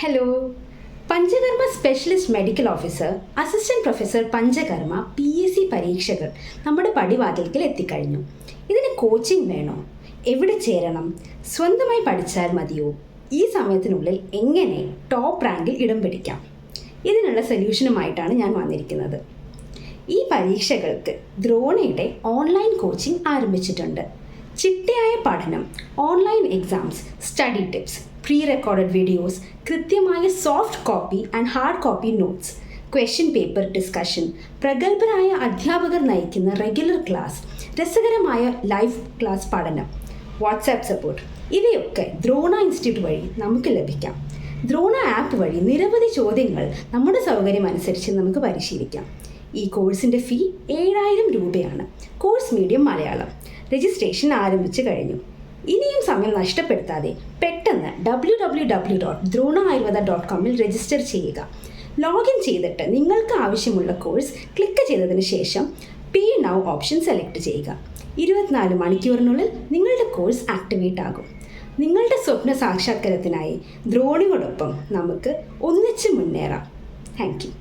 Hello. Panchakarma specialist medical officer assistant professor panchakarma PSC പരീക്ഷകൾ നമ്മുടെ പടിവാതിൽക്കൽ എത്തിക്കഴിഞ്ഞു. ഇതിന് കോച്ചിങ് വേണോ? എവിടെ ചേരണം? സ്വന്തമായി പഠിച്ചാൽ മതിയോ? ഈ സമയത്തിനുള്ളിൽ എങ്ങനെ ടോപ്പ് റാങ്കിൽ ഇടം പിടിക്കാം? ഇതിനുള്ള സൊല്യൂഷനുമായിട്ടാണ് ഞാൻ വന്നിരിക്കുന്നത്. ഈ പരീക്ഷകൾക്ക് ദ്രോണയുടെ ഓൺലൈൻ കോച്ചിങ് ആരംഭിച്ചിട്ടുണ്ട്. ചിട്ടയായ പഠനം, online exams, study tips, pre recorded videos, കൃത്യമായ soft copy and hard copy notes, question paper discussion, പ്രഗത്ഭരായ അധ്യാപകർ നയിക്കുന്ന റെഗുലർ ക്ലാസ്, രസകരമായ ലൈവ് ക്ലാസ് പഠനം, വാട്സാപ്പ് സപ്പോർട്ട് ഇവയൊക്കെ ദ്രോണ ഇൻസ്റ്റിറ്റ്യൂട്ട് വഴി നമുക്ക് ലഭിക്കാം. ദ്രോണ ആപ്പ് വഴി നിരവധി ചോദ്യങ്ങൾ നമ്മുടെ സൗകര്യം അനുസരിച്ച് നമുക്ക് പരിശീലിക്കാം. ഈ കോഴ്സിൻ്റെ ഫീ 7,000 രൂപയാണ്. Course medium Malayalam. രജിസ്ട്രേഷൻ ആരംഭിച്ചു കഴിഞ്ഞു. ഇനിയും സമയം നഷ്ടപ്പെടുത്താതെ പെട്ടെന്ന് www.dronaayurveda.com രജിസ്റ്റർ ചെയ്യുക. ലോഗിൻ ചെയ്തിട്ട് നിങ്ങൾക്ക് ആവശ്യമുള്ള കോഴ്സ് ക്ലിക്ക് ചെയ്തതിന് ശേഷം പേ നൗ ഓപ്ഷൻ സെലക്ട് ചെയ്യുക. 24 മണിക്കൂറിനുള്ളിൽ നിങ്ങളുടെ കോഴ്സ് ആക്ടിവേറ്റ് ആകും. നിങ്ങളുടെ സ്വപ്ന സാക്ഷാത്കാരത്തിനായി ദ്രോണിയോടൊപ്പം നമുക്ക് ഒന്നിച്ച് മുന്നേറാം. Thank you.